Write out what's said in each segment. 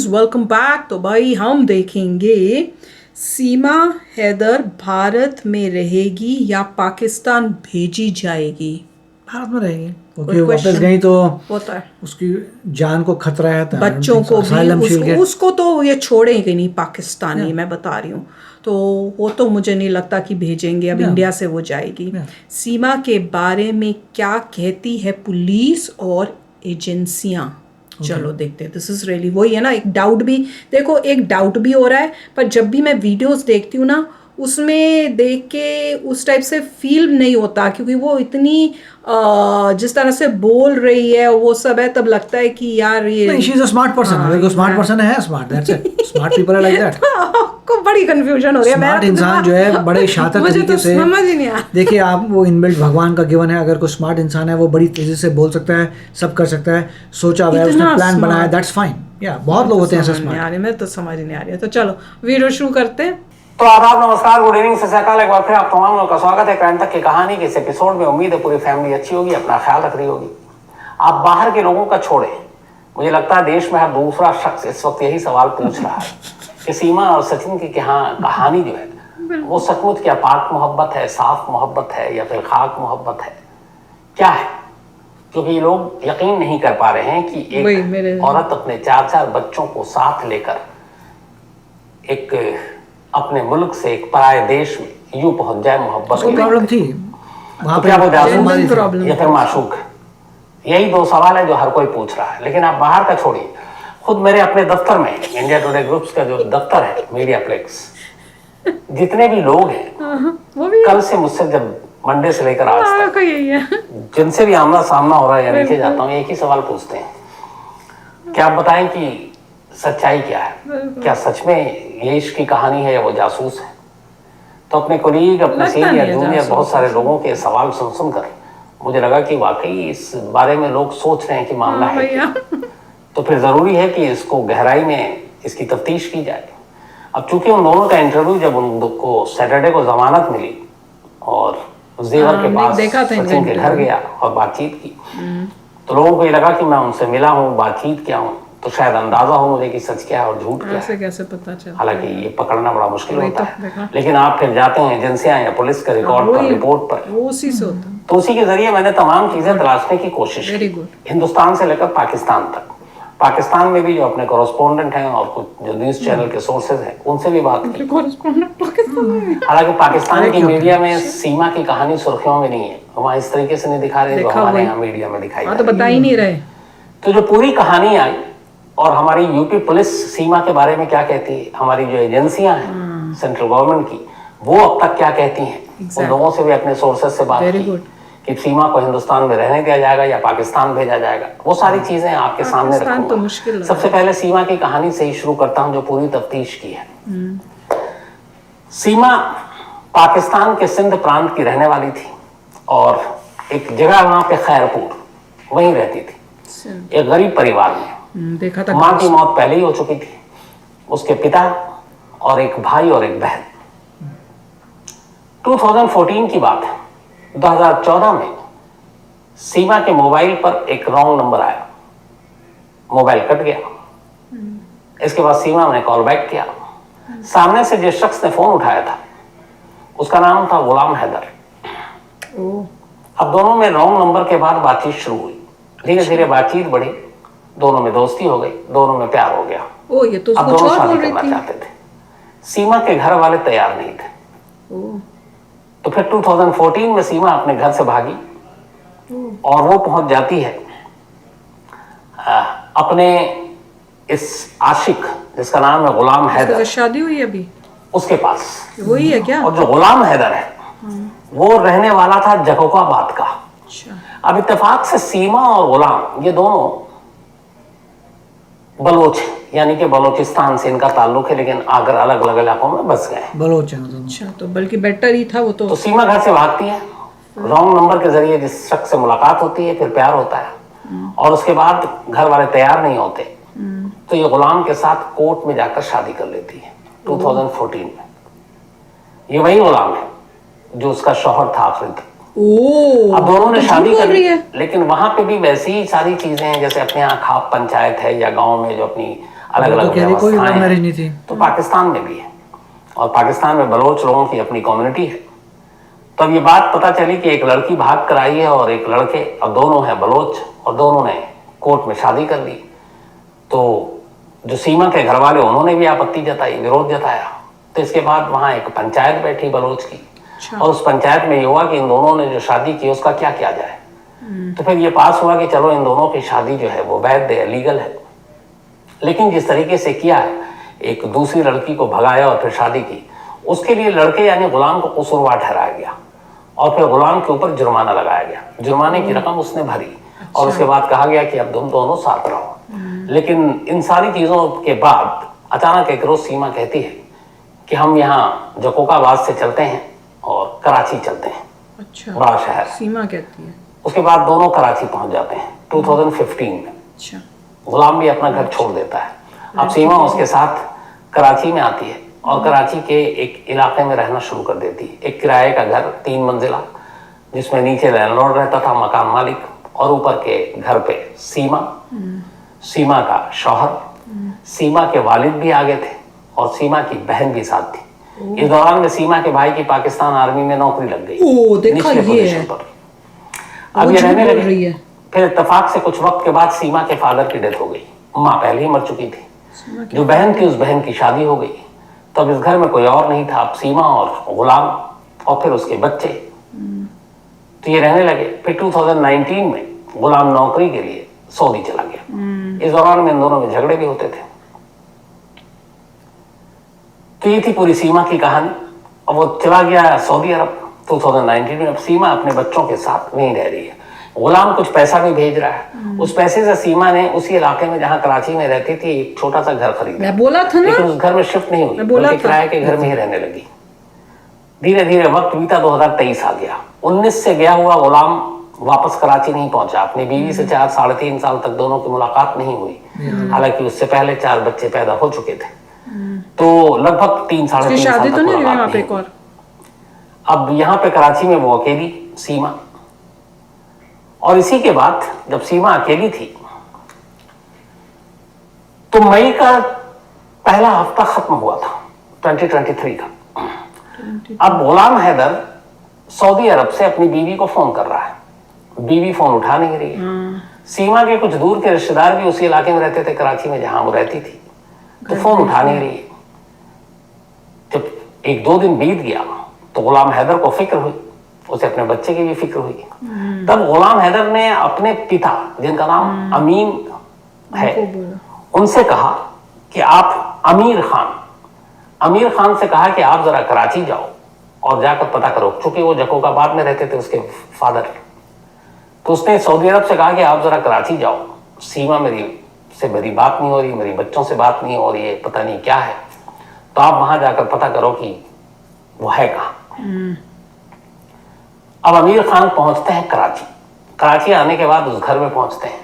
Friends, welcome back. तो भाई हम देखेंगे सीमा हैदर भारत में रहेगी या पाकिस्तान भेजी जाएगी। भारत में रहेगी क्योंकि Good वापस question. गई तो होता है उसकी जान को खतरा है, बच्चों को भी, उसको तो ये छोड़ेंगे नहीं पाकिस्तानी, मैं बता रही हूँ। तो वो तो मुझे नहीं लगता कि भेजेंगे, अब इंडिया से वो जाएगी। सीमा के बारे में क्या कहती है पुलिस और एजेंसियां, चलो देखते हैं। दिस इज रियली वही है ना, एक डाउट भी देखो, एक डाउट भी हो रहा है, पर जब भी मैं वीडियोस देखती हूँ ना, उसमें देख के उस टाइप से फील नहीं होता, क्योंकि वो इतनी जिस तरह से बोल रही है वो सब है, तब लगता है कि यार ये she is a smart person. अगर कोई स्मार्ट पर्सन है, smart, that's it. Smart people are like that. आपको बड़ी कंफ्यूजन हो रही है। स्मार्ट इंसान जो है बड़े शातिर मुझे तरीके तो से समझ ही नहीं आया। देखिए आप, वो इनबिल्ट भगवान का गिवन है। अगर कोई स्मार्ट इंसान है वो बड़ी तेजी से बोल सकता है, सब कर सकता है, सोचा हुआ है, उसने प्लान बनाया, दैट्स फाइन। या बहुत लोग होते हैं ऐसे स्मार्ट। मैं तो समझ नहीं आ रही है। तो चलो वीडियो शुरू करते हैं। तो आदाब, नमस्कार, गुड इवनिंग, सत श्री अकाल। एक बार फिर आप तमाम लोगों का स्वागत है क्राइम तक की कहानी के इस एपिसोड में। उम्मीद है पूरी फैमिली अच्छी होगी, अपना ख्याल रख रही होगी। आप बाहर के लोगों का छोड़े, मुझे लगता है देश में हर दूसरा शख्स इस वक्त यही सवाल पूछ रहा है कि सीमा और सचिन की कहानी जो है वो सचमुच क्या पाक मोहब्बत है, साफ मोहब्बत है, या फिर खाक मोहब्बत है, क्या है? क्योंकि लोग यकीन नहीं कर पा रहे हैं कि एक औरत अपने 4-4 बच्चों को साथ लेकर एक अपने मुल्क से एक पराये देश में यूं पहुंच जाए मोहब्बत की। प्रॉब्लम थी वहां पे, क्या वो जासूस या फिर माशूक? यही दो सवाल है जो हर कोई पूछ रहा है। लेकिन आप बाहर का छोड़िए, खुद मेरे अपने दफ्तर में, इंडिया टुडे ग्रुप्स का जो दफ्तर है मीडिया प्लेक्स, जितने भी लोग हैं, कल से मुझसे, जब मंडे से लेकर आज तक जिनसे भी आमना सामना हो रहा है या नीचे जाता हूँ, एक ही सवाल पूछते हैं, क्या आप बताएं कि सच्चाई क्या है? क्या सच में ये इश्क की कहानी है या वो जासूस है? तो अपने कोलीग, अपने सीनियर, जूनियर, बहुत सारे लोगों के सवाल सुनकर मुझे लगा कि वाकई इस बारे में लोग सोच रहे हैं कि मामला है क्या? तो फिर जरूरी है कि इसको गहराई में इसकी तफ्तीश की जाए। अब चूंकि उन दोनों का इंटरव्यू, जब उनको सैटरडे को जमानत मिली और जेवर के पास सचिन के घर गया और बातचीत की, तो लोगों को ये लगा कि मैं उनसे मिला हूँ, बातचीत किया हूँ, तो शायद अंदाजा हो मुझे कि सच क्या है और झूठ क्या है। कैसे पता चलता? हालांकि ये पकड़ना बड़ा मुश्किल होता है, लेकिन आप फिर जाते हैं एजेंसियां या पुलिस के रिकॉर्ड पर, रिपोर्ट पर, उसी से होता है। तो उसी के जरिए मैंने तमाम चीजें तलाशने की कोशिश की, हिंदुस्तान से लेकर पाकिस्तान तक। पाकिस्तान में भी जो अपने कॉरेस्पोंडेंट हैं और कुछ जो न्यूज चैनल के सोर्सेज हैं, उनसे भी बात की। हालांकि पाकिस्तान की मीडिया में सीमा की कहानी सुर्खियों में नहीं है, वहाँ इस तरीके से नहीं दिखा रहे जो हमारे यहाँ मीडिया में दिखाई, तो बता ही नहीं रहे। तो जो पूरी कहानी आई, और हमारी यूपी पुलिस सीमा के बारे में क्या कहती है, हमारी जो एजेंसियां हैं सेंट्रल गवर्नमेंट की, वो अब तक क्या कहती हैं, उन लोगों से भी अपने सोर्सेज से बात की कि सीमा को हिंदुस्तान में रहने दिया जाएगा या पाकिस्तान भेजा जाएगा। वो सारी चीजें आपके सामने रखूंगा। सबसे पहले सीमा की कहानी से ही शुरू करता हूं, जो पूरी तफ्तीश की है। सीमा पाकिस्तान के सिंध प्रांत की रहने वाली थी और एक जगह वहां पे खैरपुर, वहीं रहती थी, एक गरीब परिवार में। देखा था, माँ की मौत पहले ही हो चुकी थी, उसके पिता और एक भाई और एक बहन। 2014 की बात है। 2014 में सीमा के मोबाइल पर एक रॉन्ग नंबर आया, मोबाइल कट गया। इसके बाद सीमा ने कॉल बैक किया। सामने से जिस शख्स ने फोन उठाया था उसका नाम था गुलाम हैदर। अब दोनों में रॉन्ग नंबर के बाद बातचीत शुरू हुई, धीरे धीरे बातचीत बढ़ी, दोनों में दोस्ती हो गई, दोनों में प्यार हो गया। ये तो अब दोनों शादी करना चाहते थे। सीमा के घर वाले तैयार नहीं थे। तो फिर 2014 में सीमा अपने घर से भागी और वो पहुंच जाती है अपने इस आशिक, जिसका नाम है गुलाम हैदर, शादी हुई अभी, उसके पास। वही है क्या? और जो गुलाम हैदर है वो रहने वाला था जकोकाबाद का। अब इत्तेफाक से सीमा और गुलाम, ये दोनों बलोच, यानी कि बलोचिस्तान से इनका ताल्लुक है, लेकिन आकर अलग अलग इलाकों में बस गए। बलोच। अच्छा, तो बल्कि बेटर ही था वो तो। सीमा घर से भागती है, रॉन्ग नंबर के जरिए जिस शख्स से मुलाकात होती है, फिर प्यार होता है, और उसके बाद घर वाले तैयार नहीं होते, तो ये गुलाम के साथ कोर्ट में जाकर शादी कर लेती है 2014 में। ये वही गुलाम है जो उसका शौहर था आखिर तक। अब दोनों ने शादी कर ली, लेकिन वहां पे भी वैसी ही सारी चीजें हैं जैसे अपने यहाँ खाप पंचायत है या गांव में जो अपनी अलग अलग कोई लव मैरिज नहीं थी। तो पाकिस्तान में भी है, और पाकिस्तान में बलोच लोगों की अपनी कम्युनिटी है। तो अब ये बात पता चली कि एक लड़की भाग कर आई है और एक लड़के, और दोनों हैं बलोच, और दोनों ने कोर्ट में शादी कर ली। तो जो सीमा के घर वाले, उन्होंने भी आपत्ति जताई, विरोध जताया। तो इसके बाद वहाँ एक पंचायत बैठी बलोच की, और उस पंचायत में ये हुआ कि इन दोनों ने जो शादी की उसका क्या किया जाए। तो फिर ये पास हुआ कि चलो इन दोनों की शादी जो है वो वैध है, लीगल है। लेकिन जिस तरीके से किया है, एक दूसरी लड़की को भगाया और फिर शादी की, उसके लिए लड़के यानी गुलाम को कसूरवार ठहराया गया, और फिर गुलाम के ऊपर जुर्माना लगाया गया। जुर्माने की रकम उसने भरी, और उसके बाद कहा गया कि अब तुम दोनों साथ रहो। लेकिन इन सारी चीज़ों के बाद अचानक एक रोज़ सीमा कहती है कि हम यहाँ जकोकाबाद से चलते हैं और कराची चलते हैं। अच्छा, बड़ा शहर सीमा कहती है। उसके बाद दोनों कराची पहुंच जाते हैं 2015 में। अच्छा, गुलाम भी अपना घर छोड़ देता है। अब सीमा उसके साथ कराची में आती है, और कराची के एक इलाके में रहना शुरू कर देती है। एक किराए का घर 3 मंजिला, जिसमें नीचे लैंडलॉर्ड रहता था, मकान मालिक, और ऊपर के घर पे सीमा, सीमा का शौहर, सीमा के वालिद भी आगे थे, और सीमा की बहन भी साथ थी। इस दौरान में सीमा के भाई की पाकिस्तान आर्मी में नौकरी लग गई, देखा निचले ये है। पोजीशन पर। अब ये रहने लगी। फिर इत्तेफाक से कुछ वक्त के बाद सीमा के फादर की डेथ हो गई। माँ पहले ही मर चुकी थी। जो बहन थी, उस बहन की शादी हो गई। तो अब इस घर में कोई और नहीं था, अब सीमा और गुलाम, और फिर उसके बच्चे। तो ये रहने लगे। फिर 2019 में गुलाम नौकरी के लिए सऊदी चला गया। इस दौरान में इन दोनों में झगड़े भी होते थे। तो ये थी पूरी सीमा की कहानी। अब वो चला गया सऊदी अरब 2019 में। अब सीमा अपने बच्चों के साथ नहीं रह रही है। गुलाम कुछ पैसा भी भेज रहा है। उस पैसे से सीमा ने उसी इलाके में जहां कराची में रहती थी एक छोटा सा घर खरीदा। मैं बोला था ना, लेकिन उस घर में शिफ्ट नहीं हुई, बल्कि किराए के घर में ही रहने लगी। धीरे धीरे वक्त बीता, 2023 आ गया। 19 से गया हुआ गुलाम वापस कराची नहीं पहुंचा। अपनी बीवी से 4-3.5 साल तक दोनों की मुलाकात नहीं हुई। हालांकि उससे पहले 4 बच्चे पैदा हो चुके थे। तो लगभग 3-3.5 साल तक मुलाकात नहीं हुई। अब यहाँ पे कराची में वो अकेली सीमा, और इसी के बाद जब सीमा अकेली थी तो मई का पहला हफ्ता खत्म हुआ था 2023 का। अब गुलाम हैदर सऊदी अरब से अपनी बीवी को फोन कर रहा है। बीवी फोन उठा नहीं रही है। सीमा के कुछ दूर के रिश्तेदार भी उसी इलाके में रहते थे, कराची में जहां वो रहती थी, तो फोन उठा नहीं रही है। जब 1-2 दिन बीत गया तो गुलाम हैदर को फिक्र हुई, उसे अपने बच्चे की भी फिक्र हुई। तब गुलाम हैदर ने अपने पिता, जिनका नाम अमीन है, उनसे कहा कि आप अमीर खान से कहा कि आप जरा कराची जाओ और जाकर पता करो, क्योंकि वो जकोकाबाद में रहते थे उसके फादर। तो उसने सऊदी अरब से कहा कि आप जरा कराची जाओ, सीमा मेरी बात नहीं हो रही, मेरी बच्चों से बात नहीं हो रही है, पता नहीं क्या है, तो आप वहां जाकर पता करो कि वो है कहाँ। अब अमीर खान पहुंचते हैं कराची आने के बाद उस घर में पहुंचते हैं,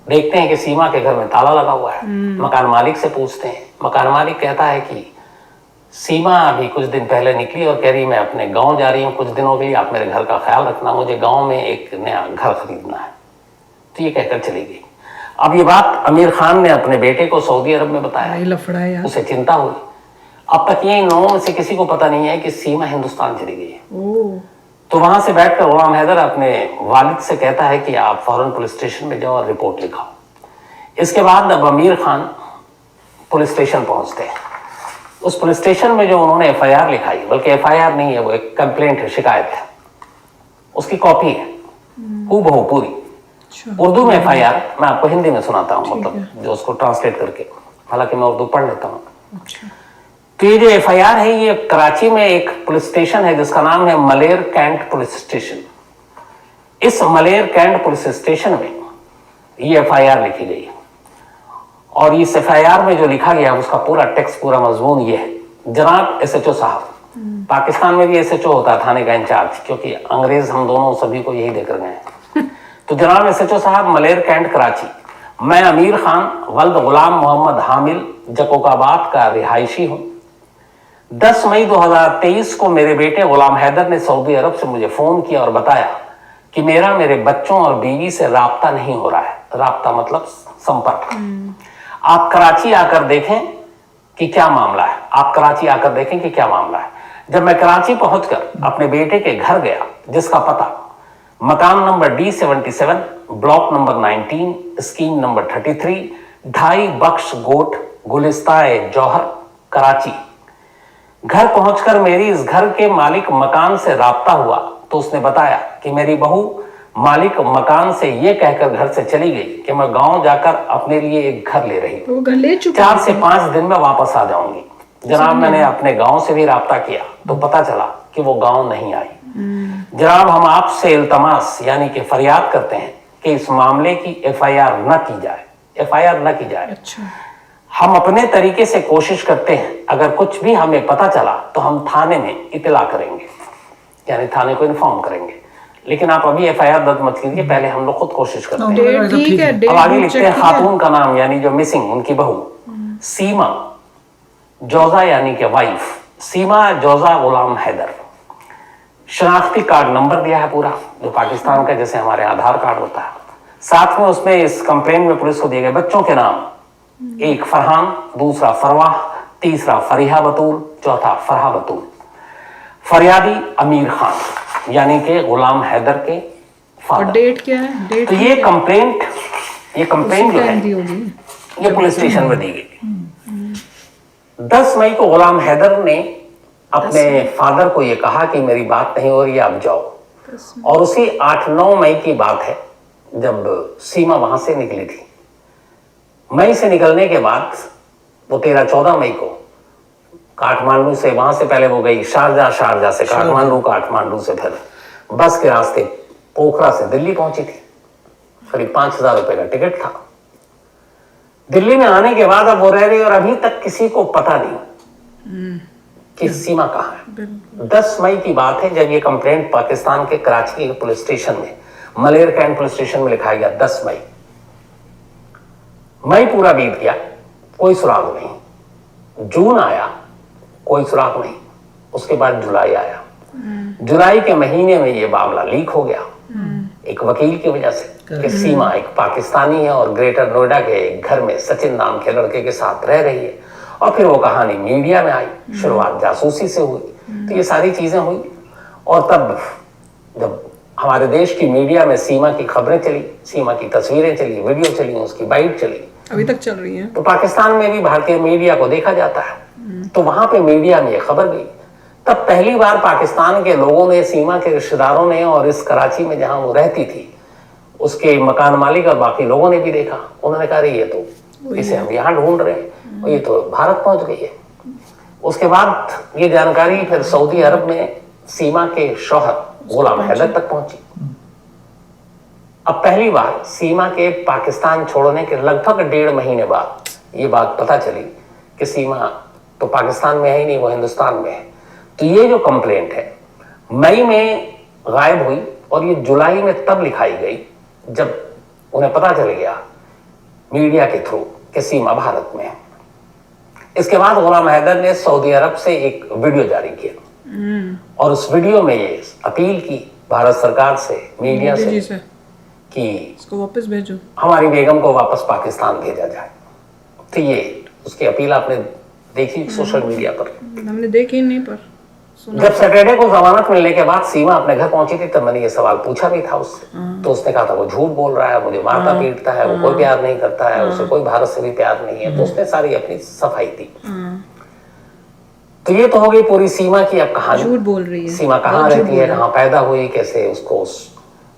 देखते हैं कि सीमा के घर में ताला लगा हुआ है। मकान मालिक से पूछते हैं। मकान मालिक कहता है कि सीमा अभी कुछ दिन पहले निकली और कह रही मैं अपने गांव जा रही हूँ कुछ दिनों के लिए, आप मेरे घर का ख्याल रखना, मुझे गांव में एक नया घर खरीदना है। तो ये कहकर चली गई। अब ये बात अमीर खान ने अपने बेटे को सऊदी अरब में बताया। उसे चिंता हुई। अब तक ये इन लोगों में से किसी को पता नहीं है कि सीमा हिंदुस्तान चली गई है। तो वहां से बैठकर गुलाम हैदर अपने वालिद से कहता है कि आप फौरन पुलिस स्टेशन में जाओ और रिपोर्ट लिखाओ। इसके बाद अब अमीर खान पुलिस स्टेशन पहुंचते हैं। उस पुलिस स्टेशन में जो उन्होंने FIR लिखाई, बल्कि FIR नहीं है, वो एक कंप्लेंट है, शिकायत है, उसकी कॉपी है हूबहू पूरी। उर्दू में FIR, मैं आपको हिंदी में सुनाता हूँ, मतलब जो उसको ट्रांसलेट करके, हालांकि मैं उर्दू पढ़ लेता हूँ। तो ये जो FIR है, ये कराची में एक पुलिस स्टेशन है जिसका नाम है मलेर कैंट पुलिस स्टेशन। इस मलेर कैंट पुलिस स्टेशन में ये FIR लिखी गई है, और इस FIR में जो लिखा गया उसका पूरा टेक्स्ट, पूरा मजमून ये है। जनाब SHO साहब, पाकिस्तान में भी SHO होता है, थाने का इंचार्ज, क्योंकि अंग्रेज हम दोनों सभी को यही देकर गए। तो जनाब SHO साहब, मलेर कैंट कराची, मैं अमीर खान वल्द गुलाम मोहम्मद हामिल जकोकाबाद का रिहायशी हूँ। 10 मई 2023 को मेरे बेटे गुलाम हैदर ने सऊदी अरब से मुझे फोन किया और बताया कि मेरे बच्चों और बीवी से राब्ता नहीं हो रहा है। राब्ता मतलब संपर्क। आप कराची आकर देखें कि क्या मामला है, आप कराची आकर देखें कि क्या मामला है। जब मैं कराची पहुंचकर अपने बेटे के घर गया, जिसका पता मकान number D77, block number 19, scheme number 33, 2.5 बख्श गोट, गुलिस्ताए जौहर, कराची। घर पहुंचकर मेरी इस घर के मालिक मकान से राब्ता हुआ तो उसने बताया कि मेरी बहू मालिक मकान से ये कहकर घर से चली गई कि मैं गांव जाकर अपने लिए एक घर ले रही हूँ, 4 से 5 दिन में वापस आ जाऊंगी। जनाब, मैंने अपने गांव से भी राब्ता किया तो पता चला कि वो गांव नहीं आई। जनाब, हम आपसे इल्तमास यानी कि फरियाद करते हैं कि इस मामले की FIR न की जाए, FIR न की जाए। अच्छा। हम अपने तरीके से कोशिश करते हैं, अगर कुछ भी हमें पता चला तो हम थाने में इतला करेंगे, यानी थाने को इन्फॉर्म करेंगे, लेकिन आप अभी FIR दर्ज मत कीजिए, पहले हम लोग खुद कोशिश करते हैं। ठीक है। अब आगे लिखते हैं खातून का नाम यानी जो मिसिंग, उनकी बहू सीमा जोजा यानी कि वाइफ सीमा जोजा गुलाम हैदर। शनाख्ती कार्ड नंबर दिया है पूरा, जो पाकिस्तान का जैसे हमारे आधार कार्ड होता है। साथ में उसमें इस कंप्लेन में पुलिस को दिए गए बच्चों के नाम, एक फरहान, दूसरा फरवाह, तीसरा फरीहा बतूल, चौथा फरहा बतूल। फरियादी अमीर खान यानी कि गुलाम हैदर के फादर। डेट क्या है? डेट तो ये कंप्लेंट जो है ये पुलिस स्टेशन में दी गई। 10 मई को गुलाम हैदर ने अपने फादर को ये कहा कि मेरी बात नहीं हो रही है, आप जाओ। और उसी 8-9 मई की बात है जब सीमा वहां से निकली थी। मई से निकलने के बाद वो 13-14 मई को काठमांडू से, वहां से पहले वो गई शारजा से काठमांडू से फिर बस के रास्ते पोखरा से दिल्ली पहुंची थी। करीब 5,000 रुपए का टिकट था। दिल्ली में आने के बाद अब वो रह रही और अभी तक किसी को पता नहीं कि सीमा कहाँ है। 10 मई की बात है जब ये कंप्लेंट पाकिस्तान के कराची के पुलिस स्टेशन में, मलेर कैंट पुलिस स्टेशन में लिखाया गया। 10 मई पूरा बीत गया, कोई सुराग नहीं। जून आया, कोई सुराग नहीं। उसके बाद जुलाई आया। जुलाई के महीने में ये मामला लीक हो गया एक वकील की वजह से कि सीमा एक पाकिस्तानी है और ग्रेटर नोएडा के एक घर में सचिन नाम के लड़के के साथ रह रही है। और फिर वो कहानी मीडिया में आई। शुरुआत जासूसी से हुई, तो ये सारी चीजें हुई। और तब जब हमारे देश की मीडिया में सीमा की खबरें चली, सीमा की तस्वीरें चली, वीडियो चली, उसकी बाइट चली, अभी तक चल रही है, तो पाकिस्तान में भी भारतीय मीडिया को देखा जाता है। तो वहां पे मीडिया में ये खबर गई। तब पहली बार पाकिस्तान के लोगों ने, सीमा के रिश्तेदारों ने और इस कराची में जहां वो रहती थी उसके मकान मालिक और बाकी लोगों ने भी देखा। उन्होंने कहा ये तो इसे हम यहाँ ढूंढ रहे हैं और ये तो भारत पहुंच गई है। उसके बाद ये जानकारी फिर सऊदी अरब में सीमा के शौहर गुलाम हैदर तक पहुंची। अब पहली बार सीमा के पाकिस्तान छोड़ने के लगभग 1.5 महीने बाद ये बात पता चली कि सीमा तो पाकिस्तान में है ही नहीं, वो हिंदुस्तान में है। तो ये जो कंप्लेंट है मई में गायब हुई और ये जुलाई में तब लिखाई गई जब उन्हें पता चल गया मीडिया के थ्रू कि सीमा भारत में है। इसके बाद गुलाम हैदर ने सऊदी अरब से एक वीडियो जारी किया और उस वीडियो में ये अपील की भारत सरकार से, मीडिया से कि इसको वापस भेजो, हमारी बेगम को वापस पाकिस्तान भेजा जाए। तो ये उसकी अपील आपने देखी सोशल मीडिया पर? हमने देखी नहीं, पर जब सैटरडे को जमानत मिलने के बाद सीमा अपने घर पहुंची थी तब मैंने ये सवाल पूछा भी था उससे। तो उसने कहा था वो झूठ बोल रहा है, मुझे मारता पीटता है, वो कोई प्यार नहीं करता है, उसे कोई भारत से भी प्यार नहीं है। तो उसने सारी अपनी सफाई दी। तो ये तो हो गई पूरी सीमा की अब कहानी। झूठ बोल रही है, सीमा कहाँ रहती है, कहाँ पैदा हुई, कैसे उसको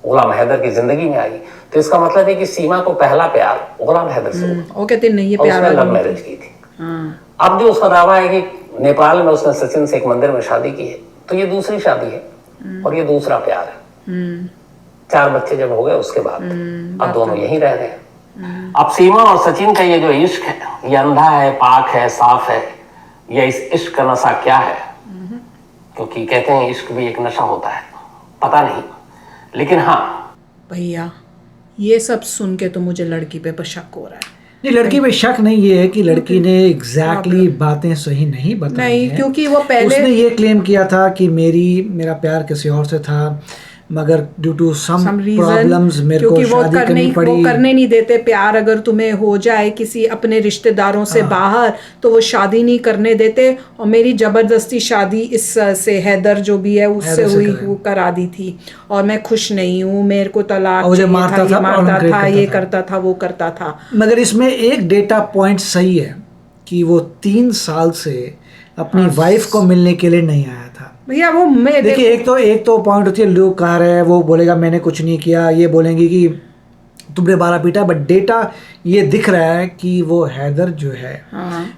गुलाम हैदर की जिंदगी में आई। तो इसका मतलब है कि सीमा को पहला प्यार गुलाम हैदर से हुआ। वो कहते नहीं ये प्यार, लव मैरिज की थी। अब जो उसका दावा है कि नेपाल में उसने सचिन से एक मंदिर में शादी की है, तो ये दूसरी शादी है और ये दूसरा प्यार है। 4 बच्चे जब हो गए उसके बाद अब दोनों यहीं रह रहे हैं। अब सीमा और सचिन का ये जो इश्क है, ये अंधा है, पाक है, साफ है, या इस इश्क का नशा क्या है? क्योंकि कहते हैं इश्क भी एक नशा होता है, पता नहीं। लेकिन हाँ भैया, ये सब सुन के तो मुझे लड़की पे शक हो रहा है। नहीं, लड़की पे शक नहीं, ये है कि लड़की ने एग्जैक्टली बातें सही नहीं बताई नहीं, हैं। क्योंकि वो पहले उसने ये क्लेम किया था कि मेरा प्यार किसी और से था, मगर due to some reason problems मेरे को शादी करनी पड़ी। वो करने नहीं देते प्यार, अगर तुम्हें हो जाए किसी अपने रिश्तेदारों से बाहर तो वो शादी नहीं करने देते। और मेरी जबरदस्ती शादी इस से हैदर जो भी है उससे हुई, वो करा दी थी और मैं खुश नहीं हूँ। मेरे को तलाक मारता था, ये करता था, वो करता था। मगर इसमें एक डेटा पॉइंट सही है कि वो 3 साल से अपनी वाइफ को मिलने के लिए नहीं आया था। भैया वो मैं देखिए, एक तो पॉइंट होती है, लोग कह रहे हैं, वो बोलेगा मैंने कुछ नहीं किया, ये बोलेंगे कि तुमने 12 पीटा, बट डेटा ये दिख रहा है कि वो हैदर जो है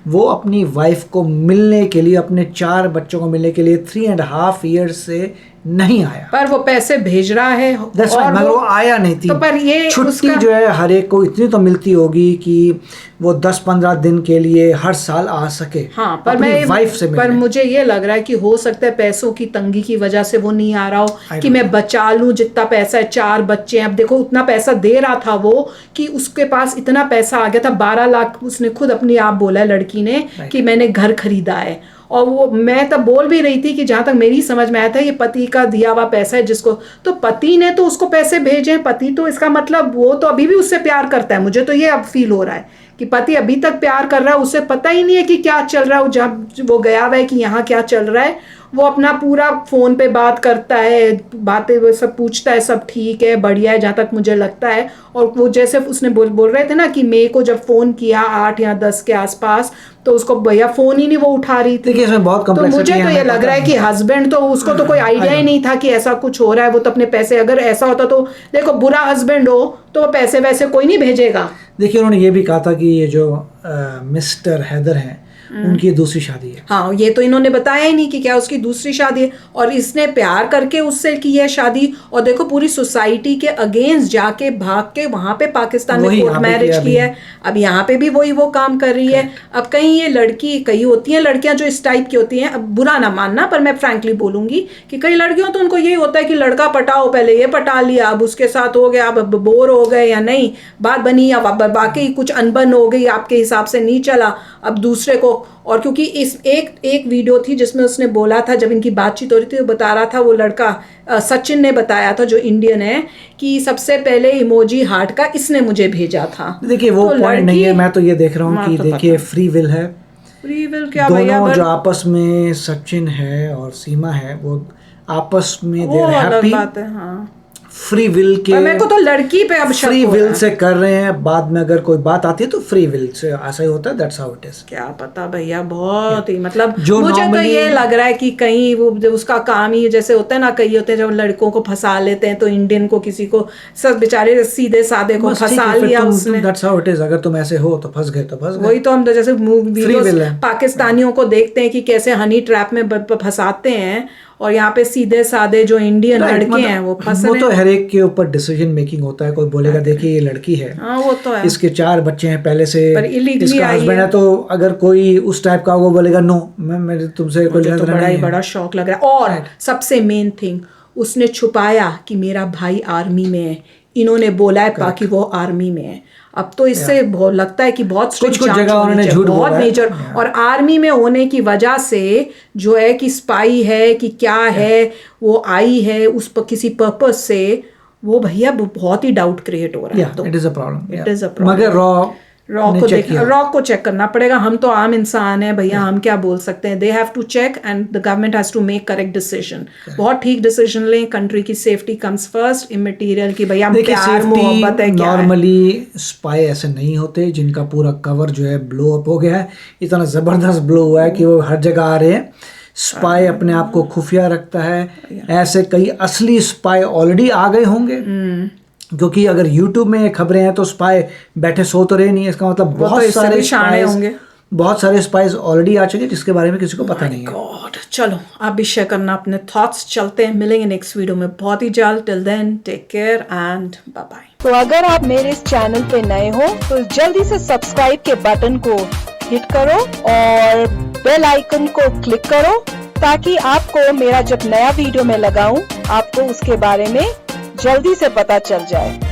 वो अपनी वाइफ को मिलने के लिए, अपने 4 बच्चों को मिलने के लिए 3.5 ईयर्स से नहीं आया। पर वो पैसे भेज रहा है और मगर वो आया नहीं थी। तो पर ये छुट्टी जो है हर एक को इतनी तो मिलती होगी कि वो 10-15 दिन के लिए हर साल आ सके। हाँ, पर मैं वाइफ से पर मुझे ये लग रहा है कि हो सकता है पैसों की तंगी की वजह से वो नहीं आ रहा हो कि मैं बचा लूं जितना पैसा है। 4 बच्चे हैं, अब देखो उतना पैसा दे रहा था वो कि उसके पास इतना पैसा आ गया था, 12 लाख उसने खुद अपनी आप बोला है लड़की ने कि मैंने घर खरीदा है। और वो मैं तब बोल भी रही थी कि जहाँ तक मेरी समझ में आया था ये पति का दिया हुआ पैसा है जिसको, तो पति ने तो उसको पैसे भेजे। पति तो इसका मतलब वो तो अभी भी उससे प्यार करता है। मुझे तो ये अब फील हो रहा है कि पति अभी तक प्यार कर रहा है, उसे पता ही नहीं है कि क्या चल रहा है। जब वो गया हुआ है कि यहाँ क्या चल रहा है, वो अपना पूरा फोन पे बात करता है, बातें वो सब पूछता है, सब ठीक है, बढ़िया है जहाँ तक मुझे लगता है। और वो जैसे उसने बोल रहे थे ना कि मेरे को जब फोन किया 8 या 10 के आसपास, तो उसको भैया फोन ही नहीं वो उठा रही थी। इसमें बहुत तो मुझे तो ये लग रहा है कि हस्बैंड तो उसको तो कोई आइडिया ही नहीं था कि ऐसा कुछ हो रहा है। वो तो अपने पैसे, अगर ऐसा होता तो देखो बुरा हस्बैंड हो तो पैसे वैसे कोई नहीं भेजेगा। देखिए, उन्होंने ये भी कहा था कि ये जो मिस्टर हैदर हैं उनकी दूसरी शादी है। हाँ, ये तो इन्होंने बताया ही नहीं कि क्या उसकी दूसरी शादी है, और इसने प्यार करके उससे की है शादी। और देखो पूरी सोसाइटी के अगेंस्ट जाके भाग के वहां पे पाकिस्तान में कोर्ट मैरिज की है। अब यहाँ पे भी वही वो काम कर रही है। अब कहीं ये लड़की, कई होती हैं लड़कियां जो इस टाइप की होती हैं, अब बुरा ना मानना पर मैं फ्रैंकली बोलूंगी कि कई लड़कियों तो उनको यही होता है कि लड़का पटाओ, पहले ये पटा लिया, अब उसके साथ हो गया, अब बोर हो गए या नहीं बात बनी, या बाकी कुछ अनबन हो गई, आपके हिसाब से नहीं चला, अब दूसरे को। और क्योंकि इस एक वीडियो थी जिसमें उसने बोला था, जब इनकी बातचीत हो रही थी, वो बता रहा था, वो लड़का सचिन ने बताया था जो इंडियन है, कि सबसे पहले इमोजी हार्ट का इसने मुझे भेजा था। देखिए वो तो पॉइंट नहीं है, मैं तो ये देख रहा हूँ कि तो देखिए फ्री विल है। फ्री विल क्या दोनों जो आपस में सचिन है और सीमा है वो आपस में देर हैप्पी, बात है। हाँ, फ्री विल के, मेरे को तो लड़की पे अब फ्री विल से कर रहे हैं। बाद में अगर कोई बात आती है तो फ्री विल से ऐसा ही होता है। That's how it is. क्या पता भैया, बहुत ही मतलब मुझे तो ये लग रहा है कि कहीं वो उसका काम ही जैसे होता है ना, कई होते हैं जब लड़कों को फंसा लेते हैं, तो इंडियन को किसी को सब बेचारे सीधे साधे को फंसा लिया उसने। That's how it is. अगर तुम ऐसे हो तो फंस गए तो फंस गए। वही तो हम तो जैसे पाकिस्तानियों को देखते हैं कि कैसे हनी ट्रैप में फंसाते हैं, और यहाँ पे सीधे साधे जो इंडियन लड़के हैं वो फंस रहे हैं। वो तो हर एक के ऊपर डिसीजन मेकिंग होता है। कोई बोलेगा देखिए ये लड़की है, वो तो है, इसके 4 बच्चे हैं पहले से, इसका हस्बैंड है, तो अगर कोई उस टाइप का वो बोलेगा नो, मैं तुमसे कोई लेना देना नहीं है। बड़ा शौक लग रहा है। और सबसे मेन थिंग, उसने छुपाया कि मेरा भाई आर्मी में है, इन्होंने बोला है कि वो आर्मी में है। अब तो इससे बहुत लगता है कि बहुत कुछ जगह उन्होंने झूठ बोला, बहुत मेजर। और आर्मी में होने की वजह से जो है कि स्पाई है कि क्या है, वो आई है उस पर किसी पर्पस से, वो भैया बहुत ही डाउट क्रिएट हो रहा है। तो it is a problem, it is a problem. मगर रॉ को चेक करना पड़ेगा। हम तो आम इंसान है भैया, हम क्या बोल सकते हैं। They have to check and the government has to make correct decision. बहुत ठीक डिसीजन लें। कंट्री की सेफ्टी कम्स फर्स्ट, इमैटेरियल की भैया प्यार मोहब्बत है। नॉर्मली स्पाई ऐसे नहीं होते जिनका पूरा कवर जो है ब्लो अप हो गया है, इतना जबरदस्त ब्लो हुआ है कि वो हर जगह आ रहे हैं। स्पाई अपने आप को खुफिया रखता है। ऐसे कई असली स्पाई ऑलरेडी आ गए होंगे, क्योंकि अगर YouTube में खबरें हैं तो स्पाई बैठे सो तो रहे नहीं है। इसका मतलब बहुत सारे स्पाई होंगे, बहुत सारे स्पाइस ऑलरेडी आ चुके हैं जिसके बारे में किसी को पता नहीं है। चलो आप भी शेयर करना अपने थॉट्स। चलते हैं, मिलेंगे नेक्स्ट वीडियो में बहुत ही जल्द। Till then take care and bye bye. तो अगर आप मेरे इस चैनल पे नए हो तो जल्दी से सब्सक्राइब के बटन को हिट करो और बेल आइकन को क्लिक करो, ताकि आपको मेरा जब नया वीडियो मैं लगाऊं आपको उसके बारे में जल्दी से पता चल जाए।